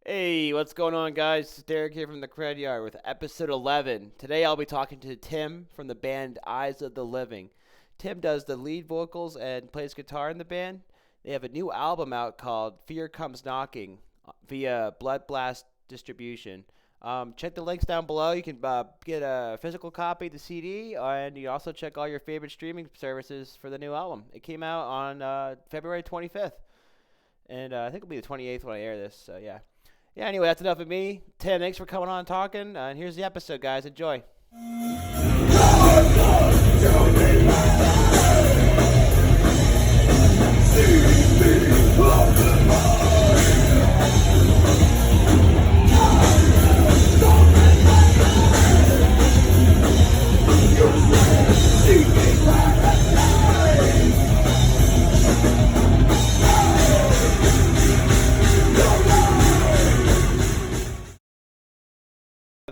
Hey, what's going on, guys? It's Derek here from the KRED Yard with episode 11. Today I'll be talking to Tim from the band Eyes of the Living. Tim does the lead vocals and plays guitar in the band. They have a new album out called Fear Comes Knocking via Blood Blast Distribution. Check the links down below. You can get a physical copy of the CD, and you also check all your favorite streaming services for the new album. It came out on February 25th, and I think it'll be the 28th when I air this, so yeah. Yeah, anyway, that's enough of me. Tim, thanks for coming on and talking. And here's the episode, guys. Enjoy.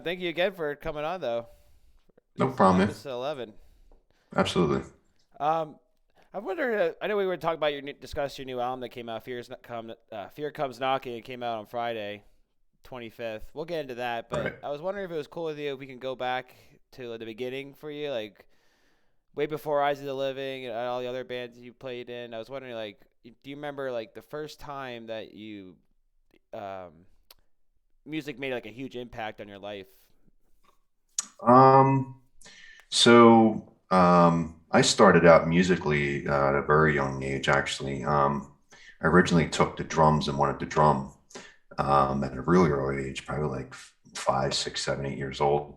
Thank you again for coming on, though. No This is problem, man. episode 11. Absolutely. Um, I wonder. I know we were talking about discuss your new album that came out. Fear Comes Knocking. It came out on Friday, 25th. We'll get into that, but Right. I was wondering if it was cool with you if we can go back to the beginning for you, like way before Eyes of the Living and all the other bands you played in. I was wondering, like, do you remember like the first time that you um, music made like a huge impact on your life? Um, I started out musically at a very young age, actually. I originally took the drums and wanted to drum at a really early age, probably like 5, 6, 7, 8 years old.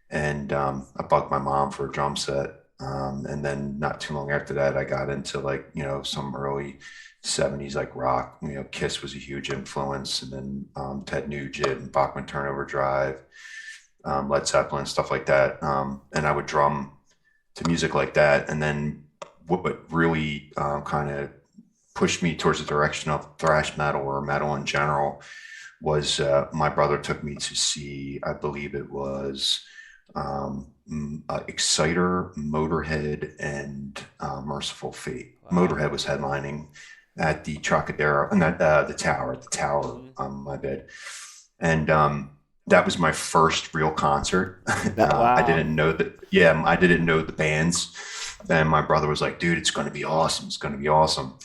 And I bugged my mom for a drum set. And then not too long after that, I got into like, some early 70s like rock. Kiss was a huge influence. And then Ted Nugent and Bachman Turnover Drive, Led Zeppelin, stuff like that. And I would drum to music like that. And then what really kind of pushed me towards the direction of thrash metal or metal in general was my brother took me to see, I believe it was Exciter, Motorhead, and Merciful Fate. Wow. Motorhead was headlining at the Trocadero, and the Tower, Hmm. my bad. And that was my first real concert. I Wow. didn't know that. Yeah, I didn't know the bands. And my brother was like, dude, it's going to be awesome. It's going to be awesome.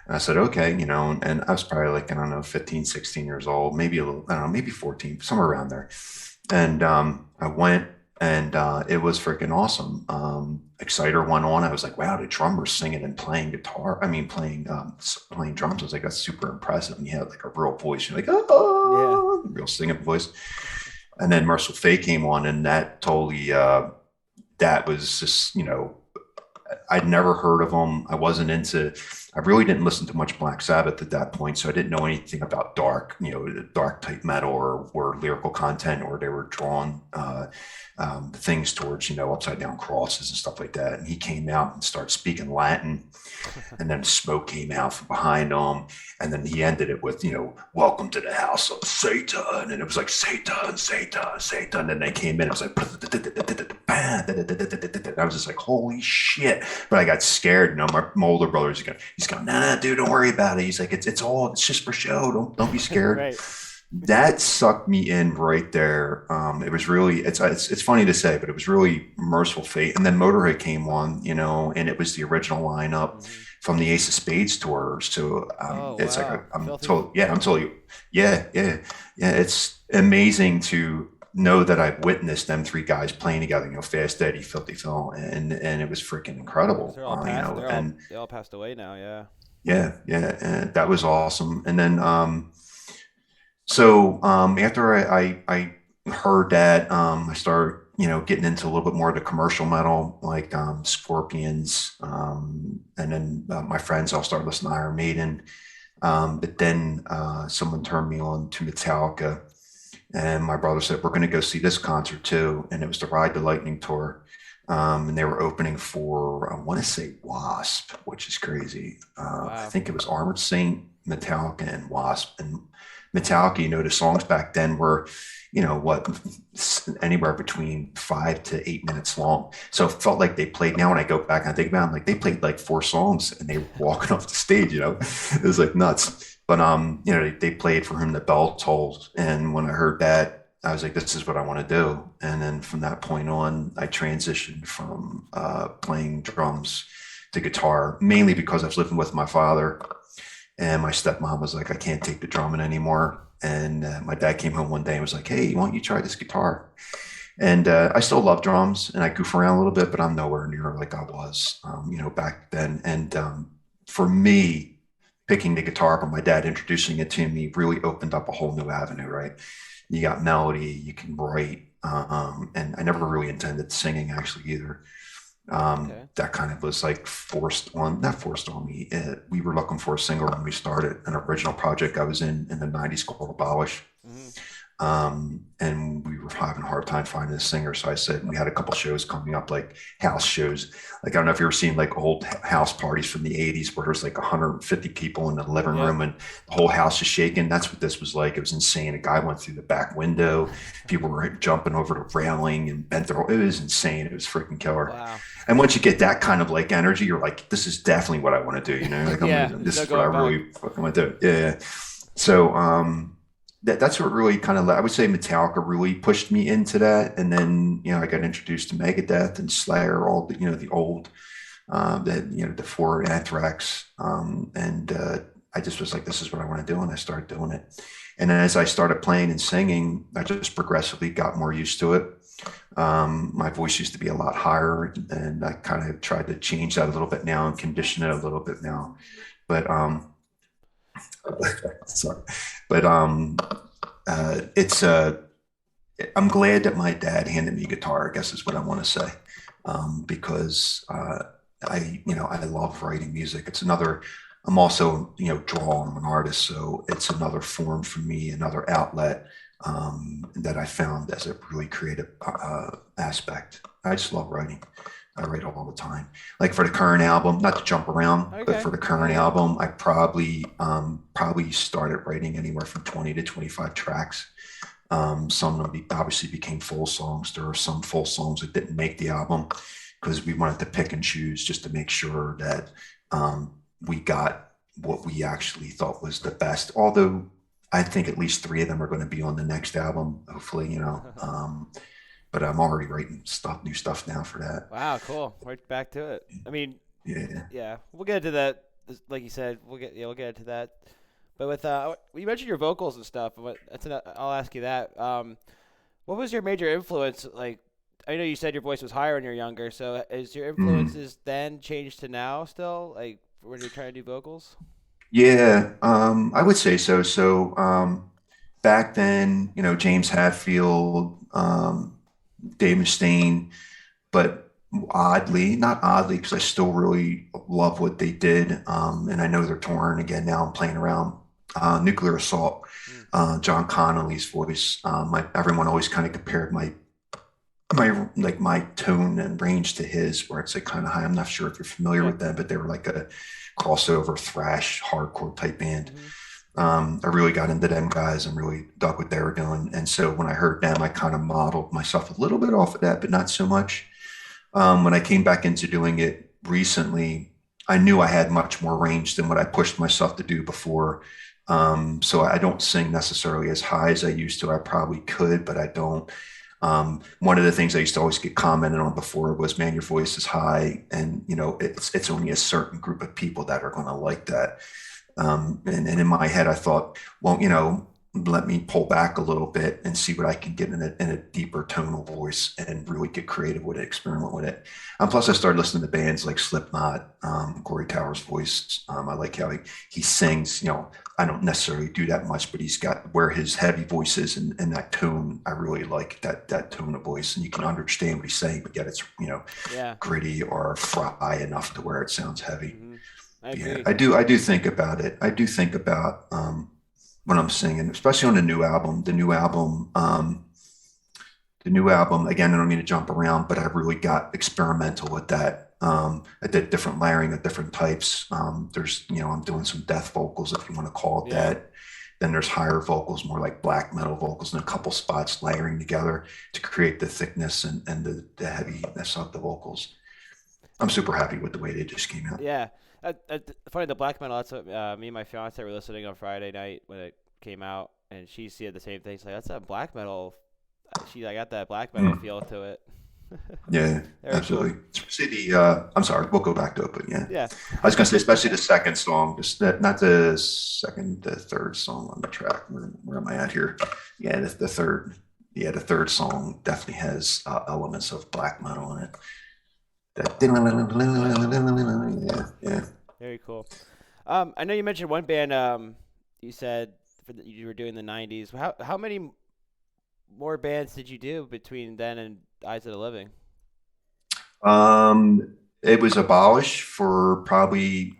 And I said, okay, and I was probably like, I don't know, 15, 16 years old, maybe a little, I don't know, maybe 14, somewhere around there. And I went and it was freaking awesome. Exciter went on. I was like, wow, the drummer's singing and playing guitar. I mean, playing drums. I was like, that's super impressive. And you had like a real voice. You're like, Yeah. oh, real singing voice. And then Merciful Fate came on, and that totally, that was just, I'd never heard of them. I really didn't listen to much Black Sabbath at that point. So I didn't know anything about dark type metal or lyrical content, or they were drawn things towards, upside down crosses and stuff like that. And he came out and started speaking Latin, and then smoke came out from behind him. And then he ended it with, welcome to the house of Satan. And it was like, Satan, Satan, Satan. And they came in, it was like, I was just like, holy shit. But I got scared. My older brother's going, he's going, nah, dude, don't worry about it. He's like, it's just for show. Don't be scared. Right. That sucked me in right there. It was really, it's funny to say, but it was really Merciful Fate. And then Motorhead came on, and it was the original lineup Hmm. from the Ace of Spades tour. So Oh, it's like wow. I'm Filthy. told, yeah, I'm telling you, yeah. It's amazing to know that I've witnessed them three guys playing together. Fast Eddie, Filthy Phil, and it was freaking Because incredible. they're all passed. And They all passed away now. Yeah. yeah, and that was awesome. And then after I heard that, I started, getting into a little bit more of the commercial metal, like Scorpions, and then my friends all started listening to Iron Maiden. But then someone turned me on to Metallica, and my brother said, "We're going to go see this concert too," and it was the Ride the Lightning tour. And they were opening for, I want to say Wasp, which is crazy. I Wow. think it was Armored Saint, Metallica, and Wasp. And Metallica, the songs back then were, what, anywhere between 5 to 8 minutes long. So it felt like they played. Now when I go back and I think about it, I'm like, they played like four songs and they were walking off the stage, it was like nuts. But they played For Whom the Bell Tolls, and when I heard that, I was like, this is what I want to do. And then from that point on, I transitioned from playing drums to guitar, mainly because I was living with my father, and my stepmom was like, I can't take the drumming anymore. And my dad came home one day and was like, hey, why don't you try this guitar? And I still love drums, and I goof around a little bit, but I'm nowhere near like I was, back then. And for me, picking the guitar up and my dad introducing it to me really opened up a whole new avenue, right? You got melody, you can write, and I never really intended singing actually either. Okay. That kind of was like not forced on me. We were looking for a singer when we started an original project I was in the 90s called Abolish. Hmm. And we were having a hard time finding a singer. So I said, we had a couple shows coming up, like house shows. Like, I don't know if you ever seen like old house parties from the 80s where there's like 150 people in the living Yep. room and the whole house is shaking. That's what this was like. It was insane. A guy went through the back window. People were jumping over the railing and bent their, it was insane. It was freaking killer. Wow. And once you get that kind of like energy, you're like, this is definitely what I want to do. Like, Yeah. this No is what I going back. really fucking want to do. Yeah. So, that's what really kind of, I would say Metallica really pushed me into that. And then, I got introduced to Megadeth and Slayer, all the old, the four Anthrax. And I just was like, this is what I want to do. And I started doing it. And then as I started playing and singing, I just progressively got more used to it. My voice used to be a lot higher, and I kind of tried to change that a little bit now and condition it a little bit now. But, sorry, but it's I'm glad that my dad handed me a guitar, I guess is what I want to say, because I love writing music. It's another. I'm also draw. I'm an artist, so it's another form for me, another outlet that I found as a really creative aspect. I just love writing. I write all the time. Like for the current album, not to jump around, but Okay. for the current Yeah. album, I probably started writing anywhere from 20 to 25 tracks. Some of them obviously became full songs. There are some full songs that didn't make the album because we wanted to pick and choose just to make sure that we got what we actually thought was the best. Although I think at least three of them are going to be on the next album, hopefully, but I'm already writing new stuff now for that. Wow. Cool. Right back to it. I mean, Yeah. yeah, we'll get into that. Like you said, we'll get into that. But with you mentioned your vocals and stuff. I'll ask you that. What was your major influence? Like, I know you said your voice was higher when you're younger. So is your Mm. influences then changed to now still? Like when you're trying to do vocals? Yeah, I would say so. So back then, James Hetfield, Dave Mustaine, but not oddly, because I still really love what they did. And I know they're touring again now and playing around. Nuclear Assault, Mm. John Connolly's voice. Everyone always kind of compared my tone and range to his, where it's like kind of high. I'm not sure if you're familiar Yeah. with them, but they were like a crossover thrash hardcore type band. Hmm. I really got into them guys and really dug what they were doing. And so when I heard them, I kind of modeled myself a little bit off of that, but not so much. When I came back into doing it recently, I knew I had much more range than what I pushed myself to do before. So I don't sing necessarily as high as I used to. I probably could, but I don't. One of the things I used to always get commented on before was, "Man, your voice is high," and it's only a certain group of people that are going to like that. And in my head, I thought, well, let me pull back a little bit and see what I can get in a deeper tonal voice and really get creative with it, experiment with it. Plus, I started listening to bands like Slipknot, Corey Taylor's voice. I like how he sings. I don't necessarily do that much, but he's got where his heavy voice is and that tone. I really like that tone of voice, and you can understand what he's saying, but yet it's Yeah. gritty or fry enough to where it sounds heavy. Hmm. I Yeah, agree. I do think about it. I do think about when I'm singing, especially on the new album. The new album. Again, I don't mean to jump around, but I really got experimental with that. I did different layering of different types. There's, I'm doing some death vocals, if you want to call it Yeah. that. Then there's higher vocals, more like black metal vocals, and a couple spots layering together to create the thickness and the heaviness of the vocals. I'm super happy with the way they just came out. Yeah. Funny, the black metal. That's what me and my fiance were listening on Friday night when it came out, and she said the same thing. She's like, "That's a black metal." I got that black metal Mm. feel to it. Yeah, Very cool. absolutely. Especially I'm sorry, we'll go back to it, but yeah. Yeah. I was gonna say, especially the second song, just that, not the second, the third song on the track. Where am I at here? Yeah, the third. Yeah, the third song definitely has elements of black metal in it. That, Yeah. yeah, yeah. Very cool. I know you mentioned one band. You said you were doing the '90s. How many more bands did you do between then and Eyes of the Living? It was abolished for probably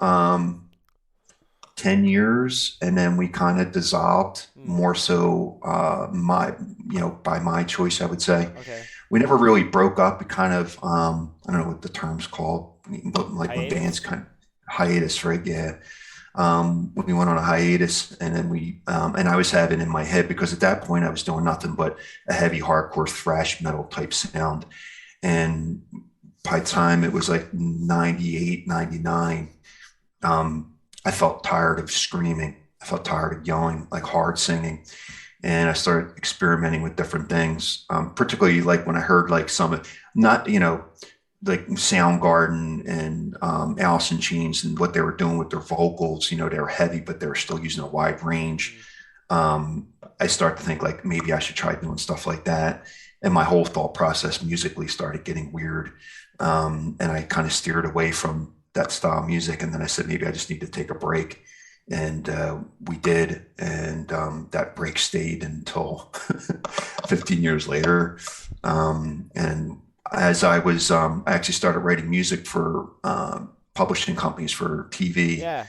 10 years, and then we kind of dissolved Hmm. more so by my choice, I would say. Okay. We never really broke up. We kind of I don't know what the term's called, but like when bands Hiatus. kind of hiatus, right? Yeah. We went on a hiatus, and then and I was having in my head, because at that point I was doing nothing but a heavy hardcore thrash metal type sound. And by the time it was like 98, 99, I felt tired of screaming. I felt tired of yelling, like hard singing. And I started experimenting with different things, particularly like when I heard like not, like Soundgarden and Alice in Chains and what they were doing with their vocals. They were heavy, but they were still using a wide range. Hmm. Um, I started to think like maybe I should try doing stuff like that. And my whole thought process musically started getting weird. And I kind of steered away from that style of music. And then I said, maybe I just need to take a break. And we did. And that break stayed until 15 years later. And as I actually started writing music for publishing companies for TV, Yeah.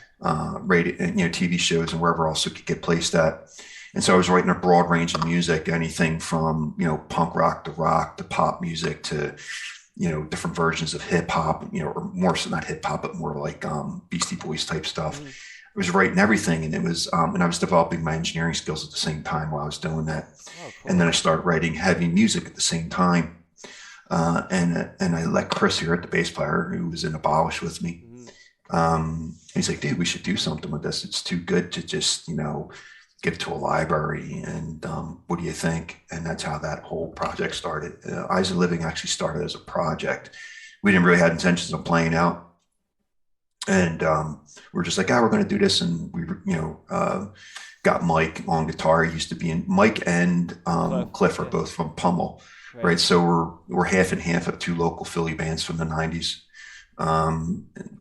radio, and, TV shows and wherever else it could get placed at. And so I was writing a broad range of music, anything from, punk rock to pop music to, different versions of hip hop, or more so not hip hop, but more like Beastie Boys type stuff. Hmm. I was writing everything, and and I was developing my engineering skills at the same time while I was doing that. Oh, And then cool. I started writing heavy music at the same time. And I let Chris here, at the bass player, who was in Abolish with me. Hmm. He's like, dude, we should do something with this. It's too good to just, give to a library. And what do you think? And that's how that whole project started. Eyes of Living actually started as a project. We didn't really have intentions of playing out. And we're just like, we're going to do this. And we, got Mike on guitar. He used to be in Mike and Cliff. Cliff are Yeah. both from Pummel, Right. right? So we're half and half of two local Philly bands from the '90s.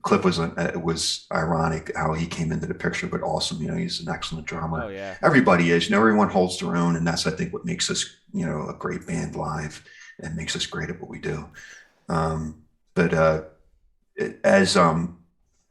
Cliff it was ironic how he came into the picture, but awesome. He's an excellent Oh drummer. yeah. Everybody is. Everyone holds their own, and that's, I think, what makes us, a great band live, and makes us great at what we do. But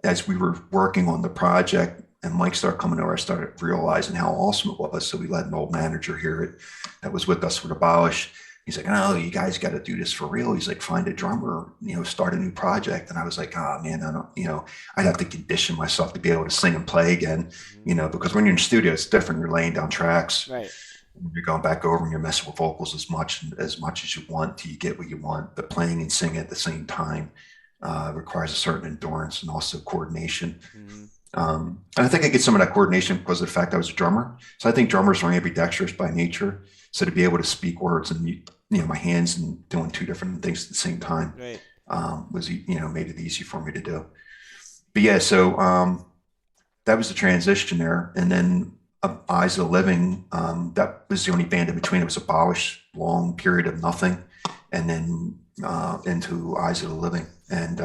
as we were working on the project and Mike started coming over, I started realizing how awesome it was. So we let an old manager hear it that was with us with Abolish. He's like, "No, you guys got to do this for real." He's like, "Find a drummer, start a new project." And I was like, "Oh man, I don't, I'd have to condition myself to be able to sing and play again, Hmm. because when you're in the studio, it's different. You're laying down tracks, Right. you're going back over and you're messing with vocals as much as you want till you get what you want. But playing and singing at the same time requires a certain endurance and also coordination. Hmm. And I think I get some of that coordination because of the fact I was a drummer. So I think drummers are ambidextrous by nature. So to be able to speak words and my hands and doing two different things at the same time Right. was made it easy for me to do. But yeah, so that was the transition there. And then Eyes of the Living, that was the only band in between. It was Abolish, long period of nothing, and then into Eyes of the Living. And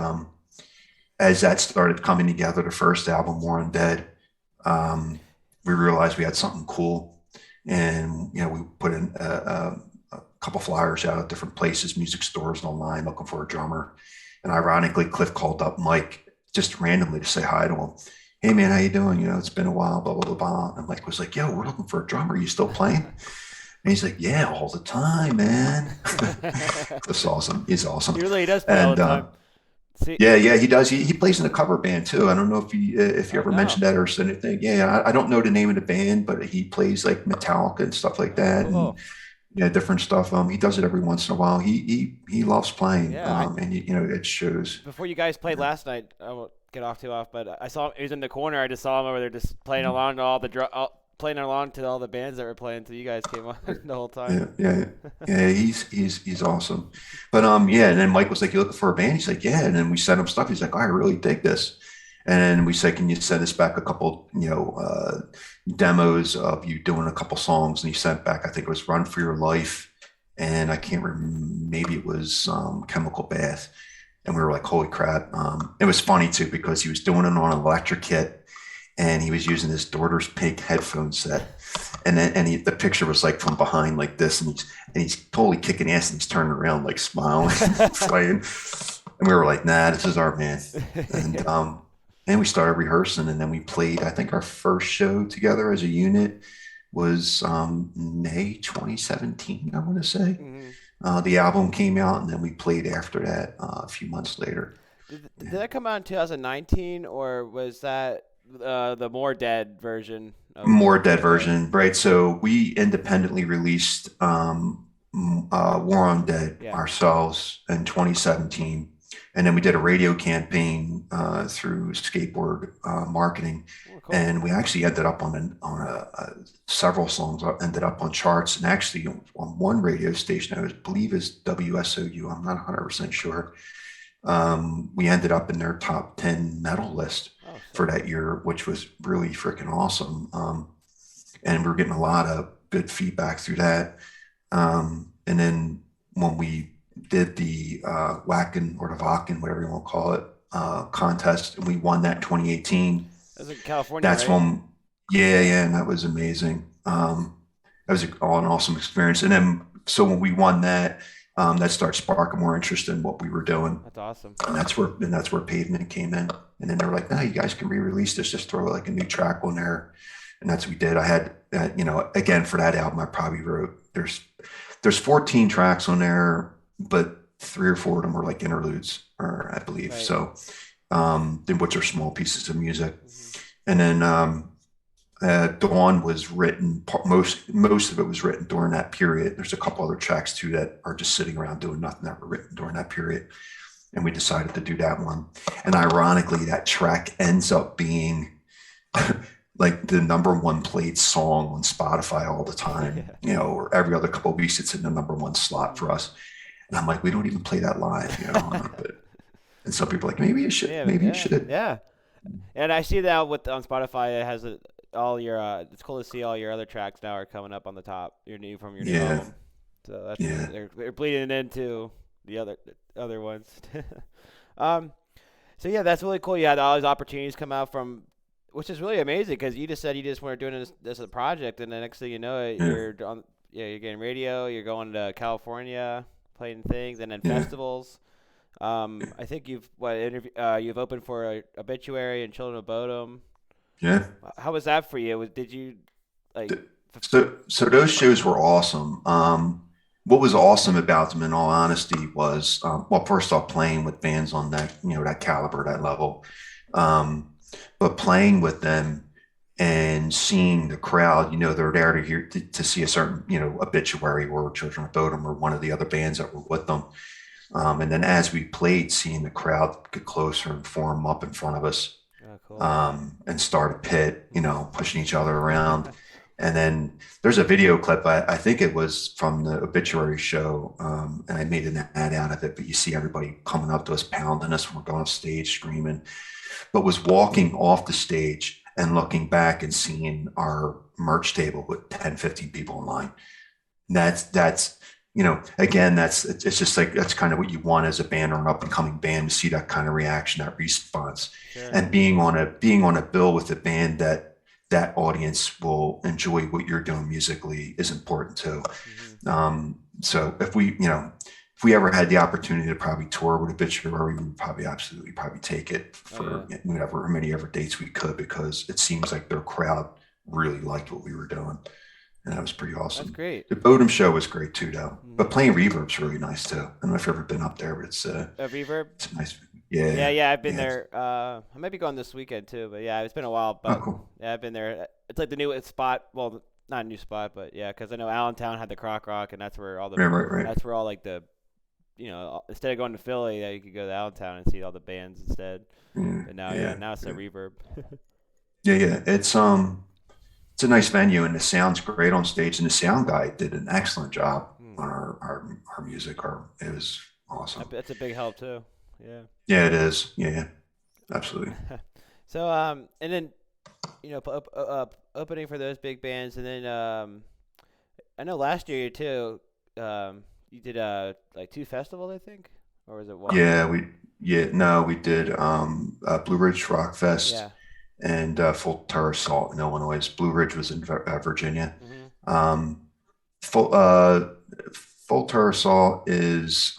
as that started coming together, the first album, More Undead, we realized we had something cool. And, we put in a couple flyers out at different places, music stores and online, looking for a drummer. And ironically, Cliff called up Mike just randomly to say hi to him. "Hey man, how you doing? It's been a while, blah, blah, blah, blah." And Mike was like, "Yo, we're looking for a drummer. You still playing?" And he's like, "Yeah, all the time, man." Cliff's awesome. He's awesome. He really does play all And the time. See, yeah, he does. He plays in a cover band too. I don't know if you oh ever no. mentioned that or said anything. Yeah, I don't know the name of the band, but he plays like Metallica and stuff like Oh, that, and cool. different stuff. He does it every once in a while. He loves playing, Yeah. and it shows. Before you guys played last night, get off too off, but I saw him, he was in the corner. I just saw him over there just playing along to playing along to all the bands that were playing until you guys came on the whole time. Yeah. He's awesome. But yeah. And then Mike was like, "You looking for a band?" He's like, "Yeah." And then we sent him stuff. He's like, "Oh, I really dig this." And we said, "Can you send us back a couple, demos of you doing a couple songs?" And he sent back, I think it was "Run for Your Life," and I can't remember, maybe it was "Chemical Bath." And we were like, "Holy crap!" It was funny too because he was doing it on an electric kit, and he was using his daughter's pink headphone set. And then the picture was like from behind like this, and he's totally kicking ass, and he's turning around like smiling, playing. And we were like, "Nah, this is our man." And we started rehearsing, and then we played. I think our first show together as a unit was May 2017, I want to say. Mm-hmm. The album came out, and then we played after that a few months later. Did that come out in 2019, or was that the More Dead version? More Dead version, right? So we independently released War on Dead ourselves in 2017. And then we did a radio campaign through skateboard marketing. Oh, cool. And we actually ended up on several songs ended up on charts. And actually on one radio station, I believe is WSOU, I'm not 100% sure. We ended up in their top 10 metal list for that year, which was really freaking awesome. And we were getting a lot of good feedback through that. And then when we did the Wacken or the Wacken, whatever you want to call it, contest, and we won that 2018. That was in California. That's right? when, and that was amazing. That was an awesome experience. And then, so when we won that, that started sparking more interest in what we were doing. That's awesome. And that's where Pavement came in. And then they were like, "No, you guys can re-release this. Just throw like a new track on there." And that's what we did. I had, again, for that album, I probably wrote, there's 14 tracks on there, but 3 or 4 of them were like interludes, or I believe. Right. So, which are small pieces of music. Mm-hmm. And then Dawn was written, most of it was written during that period. There's a couple other tracks too that are just sitting around doing nothing that were written during that period. And we decided to do that one. And ironically, that track ends up being like the #1 played song on Spotify all the time, or every other couple of weeks, it's in the #1 slot for us. And I'm like, we don't even play that live, And some people are like, maybe you should, you should. Yeah. And I see that on Spotify, it has all your, it's cool to see all your other tracks now are coming up on the top, your new album. So that's, they're bleeding into the other ones. So yeah, that's really cool. You had all these opportunities come out from, which is really amazing because you just said you just weren't doing this as a project, and the next thing you know, you're getting radio, you're going to California, playing things, and then festivals. I think you've opened for Obituary and Children of Bodom. Yeah. How was that for you? Did you like? So those shows were awesome. What was awesome about them, in all honesty, was first off, playing with bands on that that caliber, that level, but playing with them and seeing the crowd. They're there to hear to see a certain Obituary or Children of Bodom or one of the other bands that were with them. And then as we played, seeing the crowd get closer and form up in front of us, cool. And start a pit, pushing each other around. And then there's a video clip, I think it was from the Obituary show, and I made an ad out of it, but you see everybody coming up to us, pounding us when we're going off stage, screaming, but was walking off the stage and looking back and seeing our merch table with 10, 15 people in line. And that's again, it's just like, that's kind of what you want as a band or an up and coming band, to see that kind of reaction, that response. Sure. And being on a bill with a band that audience will enjoy what you're doing musically is important too. Mm-hmm. So if we ever had the opportunity to probably tour with Obituary, we would probably take it for whatever many dates we could, because it seems like their crowd really liked what we were doing. And that was pretty awesome. That's great. The Bodom show was great too, though. Mm-hmm. But playing Reverb's really nice too. I don't know if you've ever been up there, but it's a Reverb. It's nice. Yeah. I've been there. I might be going this weekend too, but yeah, it's been a while. But cool. Yeah, I've been there. It's like the new spot. Well, not a new spot, but yeah, because I know Allentown had the Croc Rock, and that's where all the right. That's where all like the instead of going to Philly, you could go to Allentown and see all the bands instead. Yeah, But now, yeah, yeah, now it's a yeah, reverb. yeah, yeah. It's a nice venue, and the sound's great on stage. And the sound guy did an excellent job Hmm. on our music. It was awesome. That's a big help too. Yeah. Yeah, it is. Yeah, yeah, absolutely. So, and then opening for those big bands, and then I know last year too, you did like two festivals, I think, or was it one? Yeah, no, we did Blue Ridge Rock Fest Yeah. and Full Terror Assault in Illinois. Blue Ridge was in Virginia. Hmm. Um, full Full Terror Assault is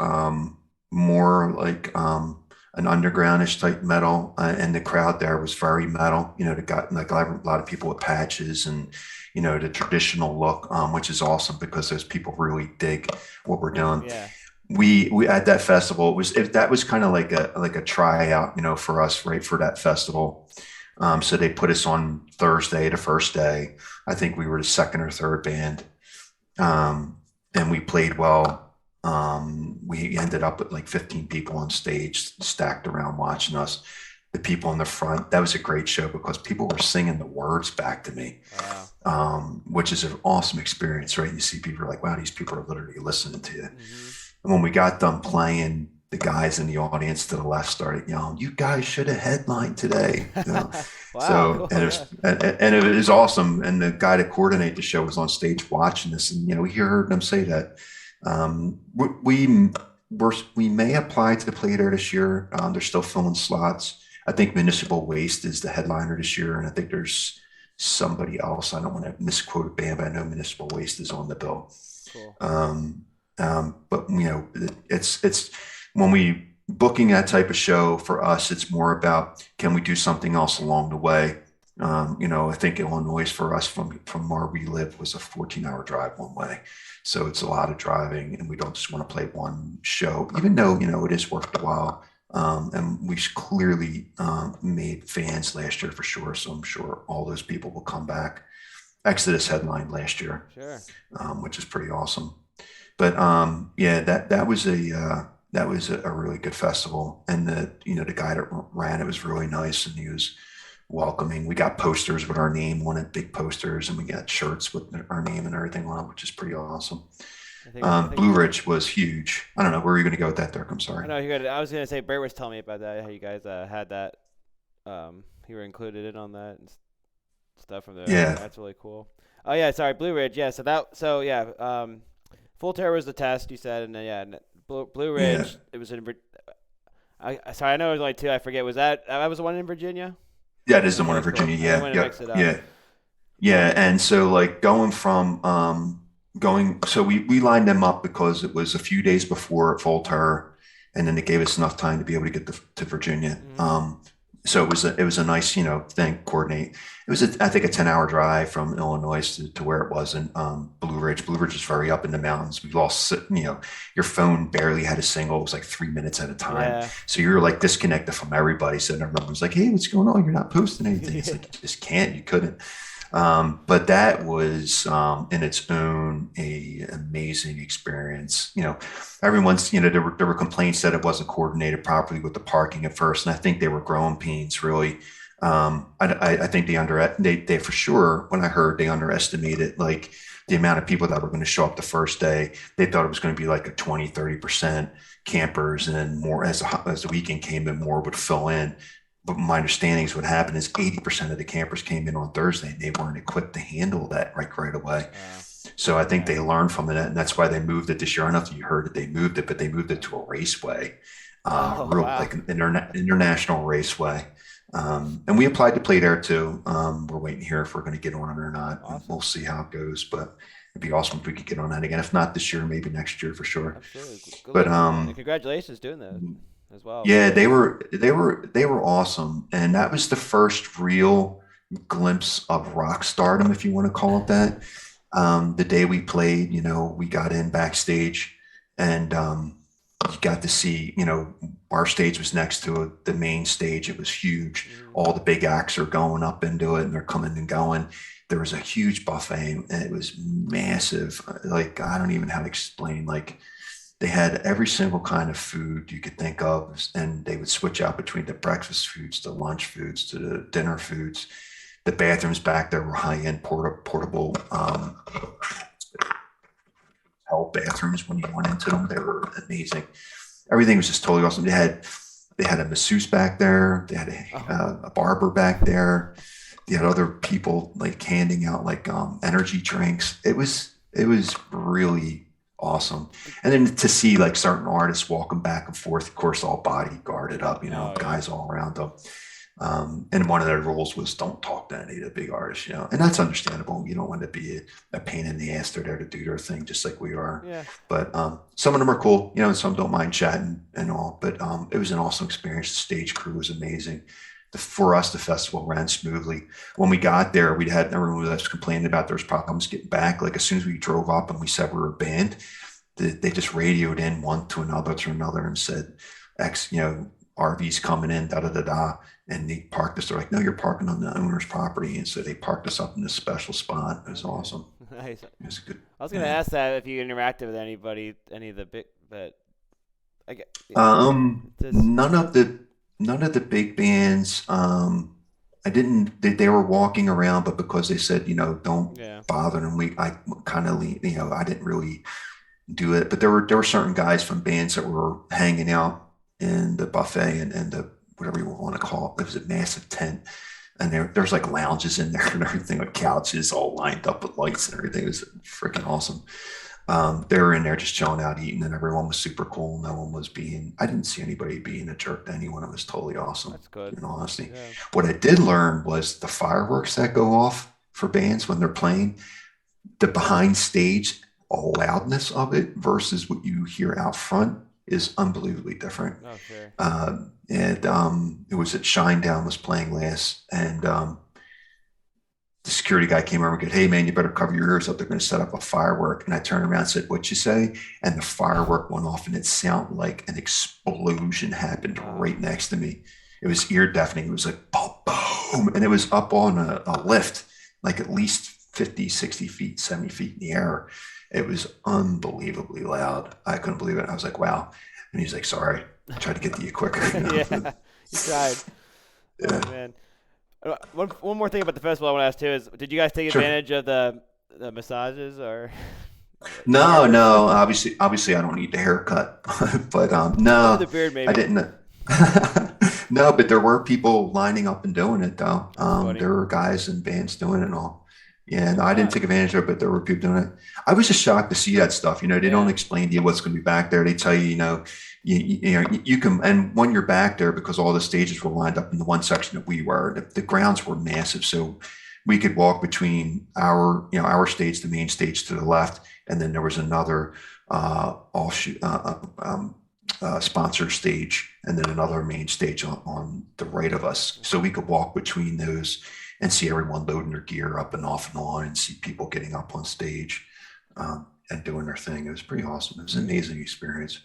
more like an undergroundish type metal, and the crowd there was very metal. They got like a lot of people with patches and the traditional look, which is awesome because those people really dig what we're doing. Yeah. We at that festival, that was kind of like a tryout, for us, right, for that festival. So they put us on Thursday, the first day. I think we were the second or third band, and we played well. We ended up with like 15 people on stage stacked around watching us. The people in the front, that was a great show because people were singing the words back to me, Wow. which is an awesome experience, right? You see people are like, wow, these people are literally listening to you. Hmm. And when we got done playing, the guys in the audience to the left started yelling, "You guys should have headlined today." Wow. So Cool. Yeah. and it was awesome. And the guy that coordinated the show was on stage watching this, and we heard them say that we we may apply to play there this year. They're still filling slots. I think Municipal Waste is the headliner this year, and I think there's somebody else. I don't want to misquote a band, but I know Municipal Waste is on the bill. Cool. But it's when we booking that type of show for us, it's more about can we do something else along the way. I think Illinois for us from where we live was a 14-hour drive one way. So it's a lot of driving, and we don't just want to play one show, even though, it is worth a while. And we clearly made fans last year for sure. So I'm sure all those people will come back. Exodus headlined last year, Sure. which is pretty awesome. But yeah, that was a really good festival, and the guy that ran it was really nice, and he was welcoming. We got posters with our name on it, big posters, and we got shirts with our name and everything on it, which is pretty awesome. I think Blue Ridge was huge. I don't know where are you going to go with that, Dirk? I'm I sorry. know you got. I was gonna say Bert was telling me about that. How you guys had that. You were included in on that and stuff from there. Yeah, That's really cool. Oh yeah, sorry, Blue Ridge. Yeah, so yeah. Full Terror was the test you said, and then Blue yeah, Ridge. It was in. Sorry, I know it was only two. I forget. Was that was the one in Virginia? yeah. It is the one Okay, in cool. Virginia. I didn't Yeah, want to yeah, mix it up. yeah. Yeah, and so like going from so we lined them up because it was a few days before Voltaire, and then it gave us enough time to be able to get to Virginia. Hmm. So it was a nice thing coordinate. It was I think a 10-hour drive from Illinois to where it was in Blue Ridge. Blue Ridge is very up in the mountains. We lost your phone barely had a single. It was like 3 minutes at a time. Yeah. So you're like disconnected from everybody. So everyone was like, "Hey, what's going on? You're not posting anything." It's like you just can't. You couldn't. But that was in its own a amazing experience. Everyone's there were complaints that it wasn't coordinated properly with the parking at first, and I think they were growing pains really. I think they for sure when I heard they underestimated like the amount of people that were going to show up the first day. They thought it was going to be like a 20-30% campers, and then more as the weekend came in, more would fill in. But my understanding is what happened is 80% of the campers came in on Thursday and they weren't equipped to handle that right away. So I think they learned from it, and that's why they moved it this year. I don't know if you heard that they moved it, but they moved it to a raceway, Oh real wow. like an international raceway. And we applied to play there too. We're waiting here if we're going to get on it or not. Awesome. We'll see how it goes, but it'd be awesome if we could get on that again. If not this year, maybe next year for sure. Absolutely. Good But luck on that. And congratulations doing that as well. yeah, they were awesome, and that was the first real glimpse of rock stardom, if you want to call it that. The day we played, we got in backstage, and you got to see, our stage was next to the main stage. It was huge. Mhm. All the big acts are going up into it, and they're coming and going. There was a huge buffet, and it was massive. Like I don't even know how to explain, like They had every single kind of food you could think of, and they would switch out between the breakfast foods, the lunch foods, to the dinner foods. The bathrooms back there were high-end portable hell bathrooms. When you went into them, they were amazing. Everything was just totally awesome. They had a masseuse back there. They had a barber back there. They had other people like handing out like energy drinks. It was really awesome. And then to see like certain artists walking back and forth, of course, all bodyguarded up, Oh, yeah. guys all around them. And one of their rules was don't talk to any of the big artists, and that's understandable. You don't want to be a pain in the ass. They're there to do their thing, just like we are. Yeah. But some of them are cool, and some don't mind chatting and all. But it was an awesome experience. The stage crew was amazing. For us, the festival ran smoothly. When we got there, we had everyone was complaining about there was problems getting back. Like as soon as we drove up and we said we were a band, they just radioed in one to another and said, X, RVs coming in, da da da da. And they parked us. They're like, no, you're parking on the owner's property. And so they parked us up in this special spot. It was awesome. Nice. It was good. I was gonna ask that if you interacted with anybody, any of the big, but I get. Just, None of the big bands. I didn't. They were walking around, but because they said, don't yeah. bother them, I kind of, I didn't really do it. But there were certain guys from bands that were hanging out in the buffet and the whatever you want to call it. It was a massive tent, and there's like lounges in there and everything, with couches all lined up with lights and everything. It was freaking awesome. They were in there just chilling out, eating, and everyone was super cool. No one was I didn't see anybody being a jerk to anyone. It was totally awesome. That's good. In all honesty, Yeah. what I did learn was the fireworks that go off for bands when they're playing, the behind stage loudness of it versus what you hear out front is unbelievably different. Oh, sure. And it was at Shinedown was playing last, and the security guy came over and goes, hey man, you better cover your ears up. They're going to set up a firework. And I turned around and said, what'd you say? And the firework went off, and it sounded like an explosion happened right next to me. It was ear deafening. It was like boom, boom. And it was up on a lift, like at least 50, 60 feet, 70 feet in the air. It was unbelievably loud. I couldn't believe it. I was like, wow. And he's like, sorry, I tried to get to you quicker. Yeah, you tried. Yeah. Oh, man. One more thing about the festival I want to ask too is, did you guys take Sure. advantage of the massages or? No. Obviously, I don't need the haircut, but Maybe no, the beard, maybe. I didn't. No, but there were people lining up and doing it though. Funny. There were guys and bands doing it and all. Yeah, no, I Yeah. didn't take advantage of it, but there were people doing it. I was just shocked to see that stuff. They Yeah. don't explain to you what's going to be back there. They tell you, you can, and when you're back there, because all the stages were lined up in the one section that we were, the grounds were massive. So we could walk between our stage, the main stage to the left, and then there was another offshoot sponsor stage, and then another main stage on the right of us. So we could walk between those and see everyone loading their gear up and off and on, and see people getting up on stage and doing their thing. It was pretty awesome. It was an amazing experience.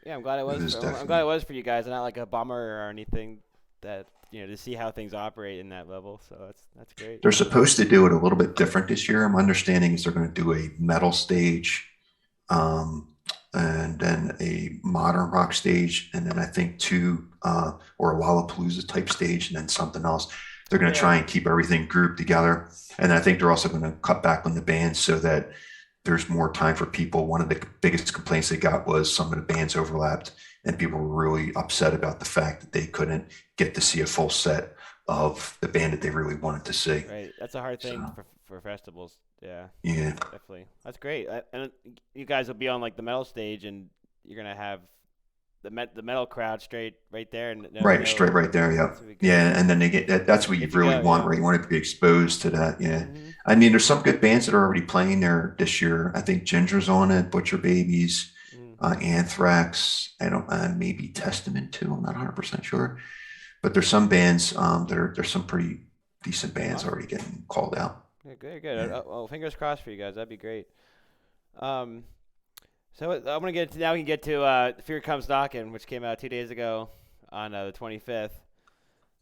Yeah, I'm glad it was. It was I'm glad definitely. it was for you guys, and not like a bummer or anything. That to see how things operate in that level. So that's great. They're supposed to do it a little bit different this year. My understanding is they're going to do a metal stage, and then a modern rock stage, and then I think two or a Lollapalooza type stage, and then something else. They're going to Yeah. try and keep everything grouped together, and I think they're also going to cut back on the bands so that there's more time for people. One of the biggest complaints they got was some of the bands overlapped, and people were really upset about the fact that they couldn't get to see a full set of the band that they really wanted to see. Right. That's a hard thing So, for festivals. Yeah, yeah, definitely. That's great. And you guys will be on like the metal stage, and you're gonna have the metal crowd straight right there, and right, straight right there. Yeah, That's gonna be good. yeah, and then they get that. That's what you Get to really go. want, Yeah. right? You want to be exposed to that. Yeah, Hmm. I mean, there's some good bands that are already playing there this year. I think Ginger's on it, Butcher Babies, Mm. Anthrax. I don't, maybe Testament too. I'm not 100% sure, but there's some bands there's some pretty decent bands Awesome. already getting called out. Yeah, good. Yeah, Well, fingers crossed for you guys. That'd be great. Um, so I'm gonna get to, now. We can get to Fear Comes Knocking, which came out 2 days ago on the 25th.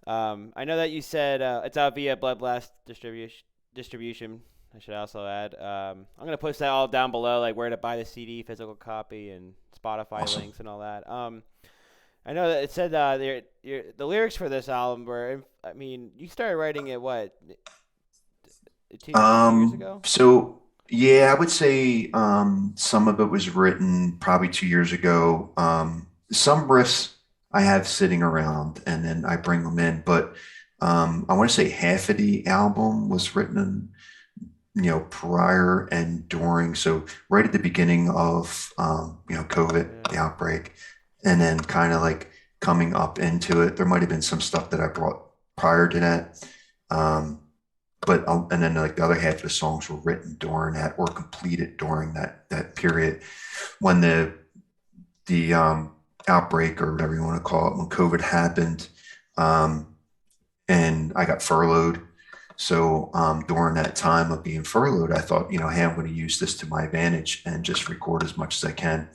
I know that you said it's out via Blood Blast distribution. I should also add. I'm gonna post that all down below, like where to buy the CD, physical copy, and Spotify Awesome. links and all that. I know that it said the lyrics for this album were. I mean, you started writing it what 2 years ago? So yeah, I would say some of it was written probably 2 years ago. Some riffs I have sitting around, and then I bring them in. But I want to say half of the album was written, prior and during. So right at the beginning of COVID, Yeah. the outbreak, and then kind of like coming up into it. There might have been some stuff that I brought prior to that. Um, but and then like the other half of the songs were written during that or completed during that period when the outbreak or whatever you want to call it when COVID happened, um, and I got furloughed. So during that time of being furloughed, I thought, hey, I'm going to use this to my advantage and just record as much as I can.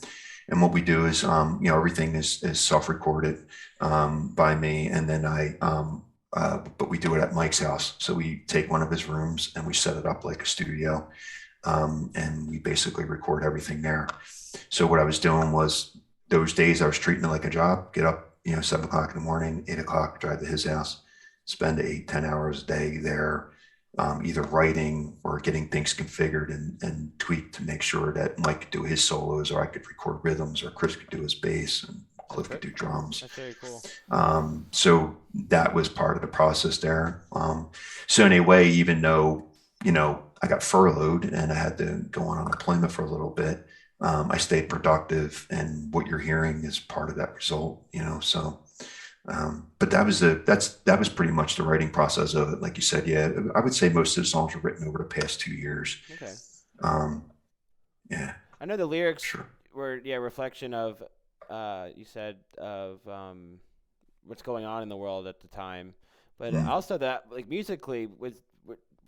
And what we do is, everything is self-recorded by me, and then but we do it at Mike's house. So we take one of his rooms and we set it up like a studio, and we basically record everything there. So what I was doing was those days I was treating it like a job. Get up, 7 o'clock in the morning, 8 o'clock, drive to his house, spend 8, 10 hours a day there, either writing or getting things configured and tweaked to make sure that Mike could do his solos, or I could record rhythms, or Chris could do his bass, and Cliff could do drums. That's very cool. So that was part of the process there. So anyway, even though, I got furloughed and I had to go on unemployment for a little bit, I stayed productive, and what you're hearing is part of that result, so. But that was pretty much the writing process of it. Like you said, yeah, I would say most of the songs were written over the past 2 years. Okay. Um, yeah, I know the lyrics sure. were reflection of you said of what's going on in the world at the time, but Mm. also that like musically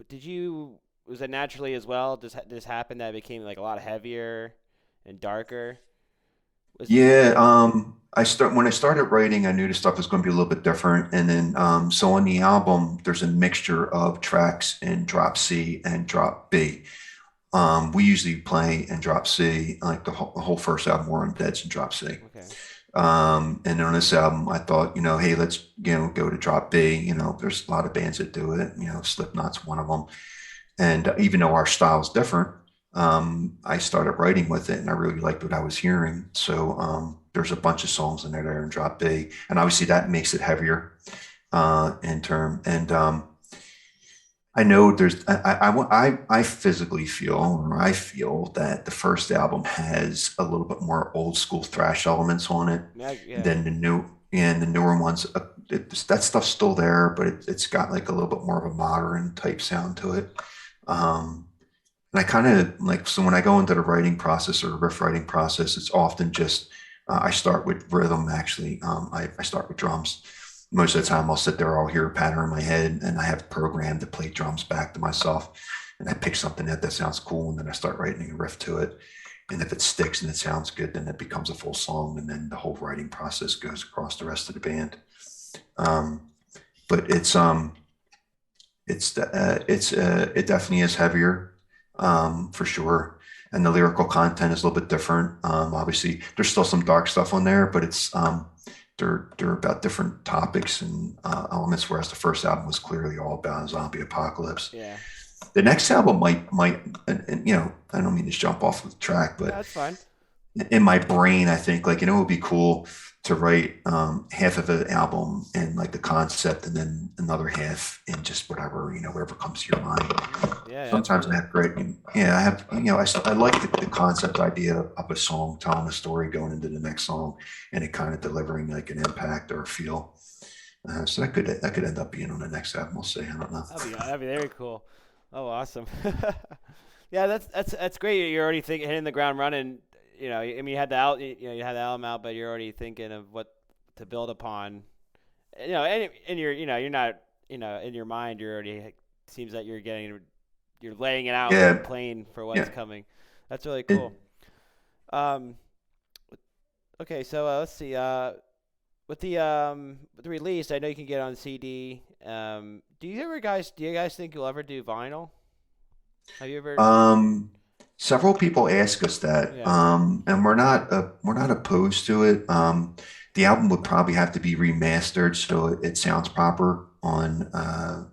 did you was it naturally as well? Does happen that it became like a lot heavier and darker? Was Yeah, when I started writing, I knew the stuff was going to be a little bit different, and then so on the album, there's a mixture of tracks in drop C and drop B. We usually play in drop C, like the whole first album, War on Dead's in drop C. okay. And on this album, I thought, hey, let's, go to drop B. There's a lot of bands that do it. Slipknot's one of them. And even though our style's different, I started writing with it, and I really liked what I was hearing. So there's a bunch of songs in there that are in drop B, and obviously that makes it heavier in term. And I know I physically feel, or I feel that the first album has a little bit more old school thrash elements on it Yeah. than the newer ones. That stuff's still there, but it's got like a little bit more of a modern type sound to it. And I kind of like, so when I go into the writing process or riff writing process, it's often just, I start with rhythm actually. I start with drums. Most of the time I'll sit there, I'll hear a pattern in my head, and I have programmed to play drums back to myself. And I pick something that sounds cool, and then I start writing a riff to it. And if it sticks and it sounds good, then it becomes a full song. And then the whole writing process goes across the rest of the band. Um, but it definitely is heavier, for sure. And the lyrical content is a little bit different. Obviously, there's still some dark stuff on there, but they're about different topics and elements. Whereas the first album was clearly all about a zombie apocalypse. Yeah. The next album might, and I don't mean to jump off the track, No, but that's fine. in my brain, I think like, it would be cool to write half of an album in like the concept, and then another half in just whatever comes to your mind. Yeah, Sometimes I absolutely. have great, yeah, I have, I like the concept idea of a song telling a story going into the next song, and it kind of delivering like an impact or a feel. So that could end up being on the next album. We'll see. I don't know. That'd be very cool. Oh, awesome. Yeah, that's great. You're already hitting the ground running. I mean, you had the album out, but you're already thinking of what to build upon. And in your, you're not, in your mind, you're already seems that you're laying it out Yeah, plain for what's yeah. coming. That's really It, cool. Um, okay, so let's see. With the release, I know you can get on CD. Do you guys think you'll ever do vinyl? Have you ever? Um, Several people ask us that, Yeah. and we're not opposed to it. The album would probably have to be remastered so it sounds proper on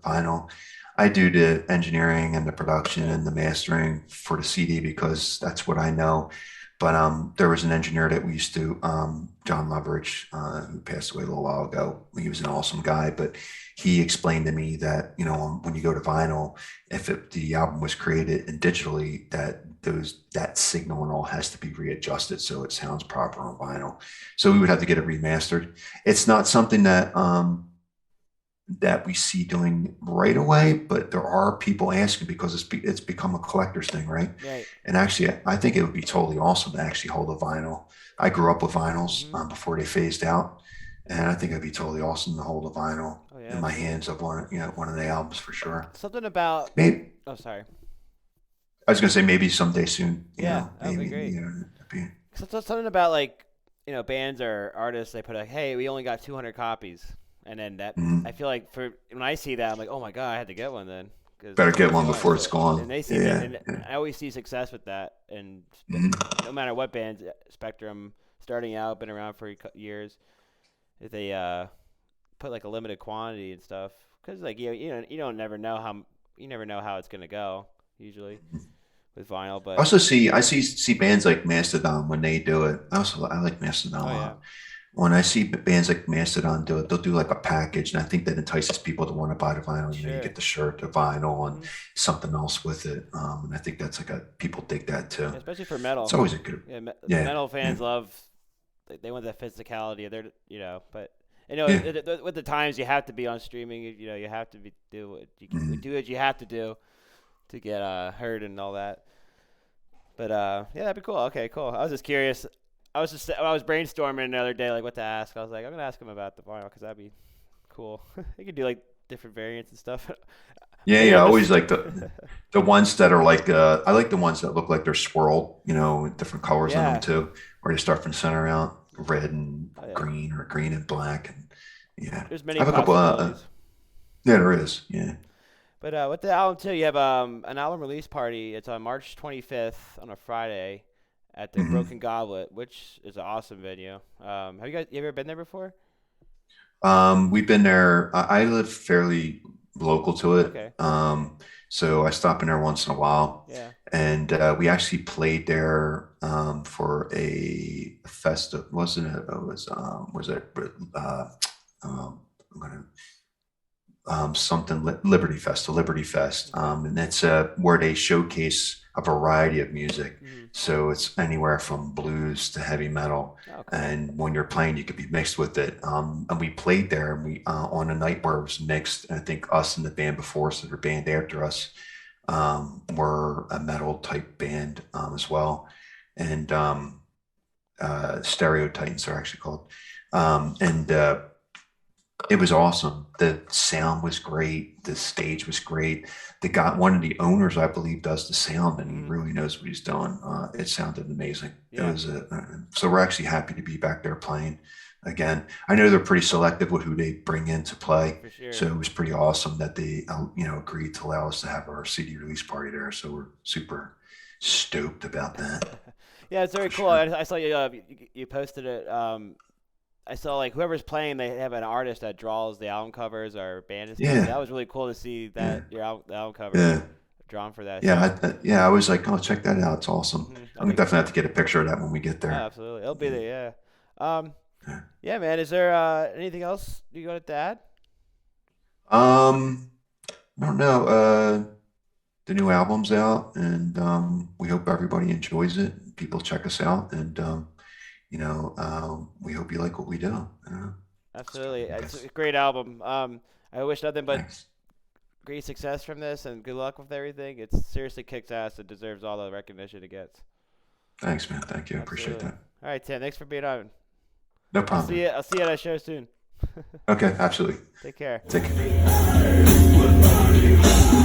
vinyl. I do the engineering and the production Okay. and the mastering for the CD because that's what I know. But there was an engineer that we used to, John Loveridge, who passed away a little while ago. He was an awesome guy, but he explained to me that, you know, when you go to vinyl, the album was created and digitally, that signal and all has to be readjusted so it sounds proper on vinyl. So we would have to get it remastered. It's not something that we see doing right away, but there are people asking because it's become a collector's thing, right? Right. And actually, I think it would be totally awesome to actually hold a vinyl. I grew up with vinyls Hmm. before they phased out, and I think it'd be totally awesome to hold a vinyl Oh yeah, in my absolutely. hands of one of the albums for sure. Something about. Maybe Oh, sorry. I was gonna say maybe someday soon, Yeah, that would be maybe great. that'd be, Something about like bands or artists they put like, hey, we only got 200 copies, and then that I mm, feel like for when I see that I'm like, oh my god, I had to get one then because better get it's one gone. before it's And gone. they see that, Yeah, and yeah. I always see success with that, and Mhm. no matter what bands, Spectrum starting out, been around for years, if they put like a limited quantity and stuff, because like you don't never know how you never know how it's gonna go usually with vinyl, but I see bands like Mastodon when they do it. I like Mastodon a oh yeah, lot. When I see bands like Mastodon do it, they'll do like a package, and I think that entices people to want to buy the vinyl. You know, you sure. get the shirt, the vinyl, and Hmm. something else with it. And I think that's like a people dig that too. Yeah, especially for It's metal. always a good, Yeah, yeah, metal yeah, fans love. They want that physicality. They're but yeah. with the times you have to be on streaming. You have to do what Mhm. do what you have to do to get heard and all that. But yeah, that'd be cool. Okay, cool. I was just curious. I was brainstorming the other day like what to ask. I was like I'm gonna ask him about the vinyl because that'd be cool. You could do like different variants and stuff. Yeah, Maybe yeah. I I'm always just like the ones that are like I like the ones that look like they're swirled, you know, with different colors in them yeah. too, where they start from center out, red and Oh, yeah. green or green and black, and yeah. There's I many have a couple. possibilities. Yeah, there is. Yeah. But with the album too, you have an album release party. It's on March 25th on a Friday at the Hmm. Broken Goblet, which is an awesome venue. You ever been there before? We've been there. I live fairly local to it, Okay. so I stop in there once in a while, Yeah. and we actually played there for a festival. Wasn't it? It was it? I'm gonna something Liberty Fest, a Liberty Fest, Okay. and it's where they showcase a variety of music. Hmm. So it's anywhere from blues to heavy metal, Oh, cool. and when you're playing, you could be mixed with it. And we played there, and we on a night where it was mixed. And I think us and the band before us, or the band after us, were a metal type band as well, and Stereo Titans are actually called, and it was awesome. The sound was great. The stage was great. One of the owners, I believe, does the sound, and he Hmm. really knows what he's doing. It sounded amazing. It Yeah, was so we're actually happy to be back there playing again. I know they're pretty selective with who they bring in to play, for sure. so it was pretty awesome that they agreed to allow us to have our CD release party there. So we're super stoked about that Yeah, it's very for cool. sure. I saw you posted it. I saw like whoever's playing, they have an artist that draws the album covers or band and stuff. Yeah, That was really cool to see yeah, that the album cover yeah. drawn for that. Yeah, So, yeah, I was like, oh, check that out. It's awesome. that'd I'm gonna be definitely have to get a picture of that when we get oh, there. absolutely. It'll be Yeah, there. Yeah. yeah. Yeah, man. Is there anything else you got to add? Um, I don't know. The new album's out, and we hope everybody enjoys it. People check us out, and we hope you like what we do. Absolutely. I It's a guess. great album. I wish nothing but Thanks. great success from this and good luck with everything. It seriously kicks ass. It deserves all the recognition it gets. Thanks, man. Thank you. I appreciate Absolutely. that. All right, Tim. Thanks for being on. No problem, man. I'll see you at a show soon. Okay, absolutely. Take care. Take care.